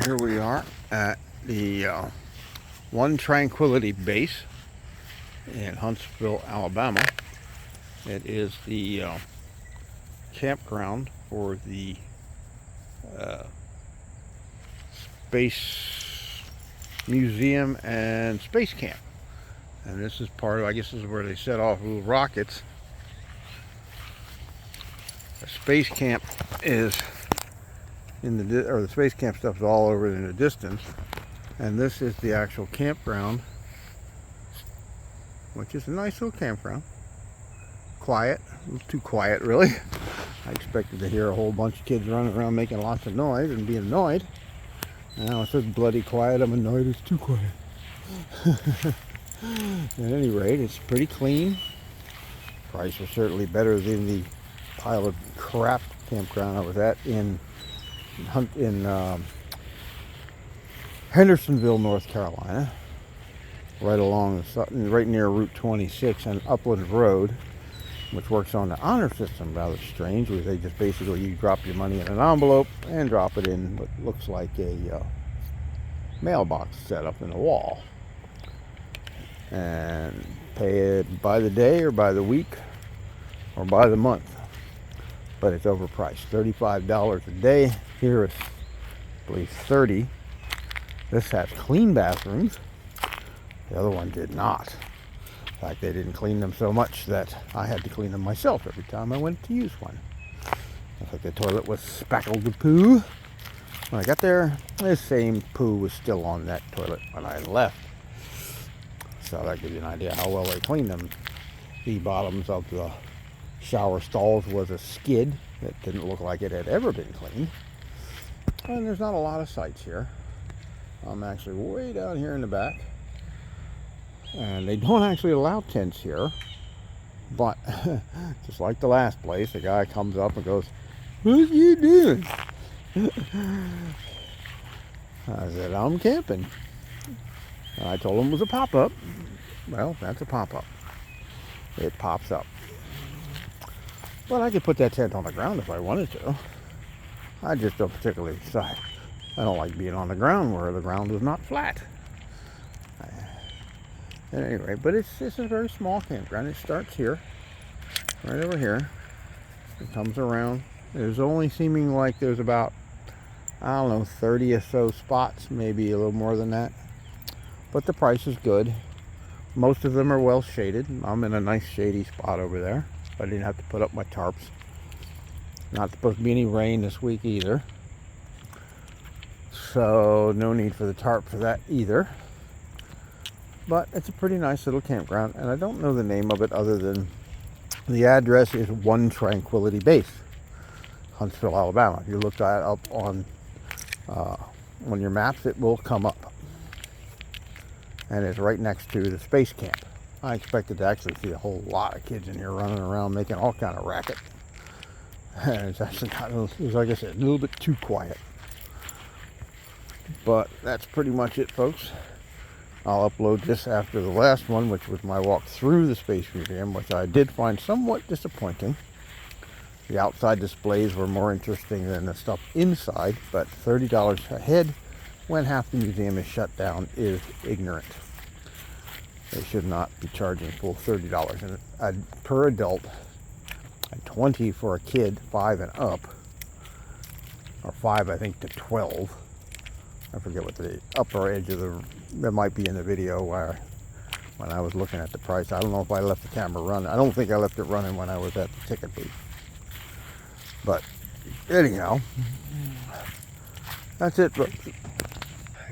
Here we are at the One Tranquility Base in Huntsville, Alabama. It is the campground for the Space Museum and Space Camp. And this is part of, I guess this is where they set off little rockets. The Space Camp is the Space Camp stuff is all over in the distance. And this is the actual campground, which is a nice little campground. Quiet, a little too quiet really. I expected to hear a whole bunch of kids running around making lots of noise and being annoyed. Now it's so bloody quiet, I'm annoyed it's too quiet. At any rate, it's pretty clean. Price was certainly better than the pile of crap campground I was at in Hendersonville, North Carolina, right near Route 26 and Upland Road, which works on the honor system. Rather strange, where they just basically, you drop your money in an envelope and drop it in what looks like a mailbox set up in the wall, and pay it by the day or by the week or by the month. But it's overpriced. $35 a day. Here it's, I believe, $30. This has clean bathrooms. The other one did not. In fact, they didn't clean them so much that I had to clean them myself every time I went to use one. Looks like the toilet was speckled with poo. When I got there, the same poo was still on that toilet when I left. So that gives you an idea how well they cleaned them. The bottoms of the shower stalls was a skid that didn't look like it had ever been cleaned. And there's not a lot of sights here. I'm actually way down here in the back. And they don't actually allow tents here. But just like the last place, the guy comes up and goes, "What you doing?" I said, "I'm camping." And I told him it was a pop-up. Well, that's a pop-up. It pops up. But I could put that tent on the ground if I wanted to. I just don't particularly decide. I don't like being on the ground where the ground is not flat. At any rate, but this is a very small campground. It starts here, right over here. It comes around. There's only seeming like there's about, I don't know, 30 or so spots, maybe a little more than that. But the price is good. Most of them are well shaded. I'm in a nice shady spot over there. I didn't have to put up my tarps. Not supposed to be any rain this week either. So no need for the tarp for that either. But it's a pretty nice little campground, and I don't know the name of it other than the address is One Tranquility Base, Huntsville, Alabama. If you look that up on your maps, it will come up. And it's right next to the space camp. I expected to actually see a whole lot of kids in here running around making all kind of racket. And it's actually got, like I said, a little bit too quiet. But that's pretty much it, folks. I'll upload this after the last one, which was my walk through the Space Museum, which I did find somewhat disappointing. The outside displays were more interesting than the stuff inside, but $30 a head when half the museum is shut down is ignorant. They should not be charging full $30 per adult, and $20 for a kid 5 and up, or 5 I think to 12. I forget what the upper edge of that might be in the video when I was looking at the price. I don't know if I left the camera running. I don't think I left it running when I was at the ticket booth. But anyhow, that's it, folks.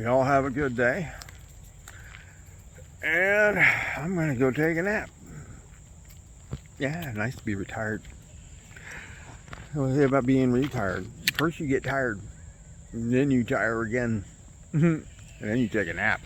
Y'all have a good day. And I'm going to go take a nap. Yeah, nice to be retired. What is it about being retired? First you get tired, and then you tire again, and then you take a nap.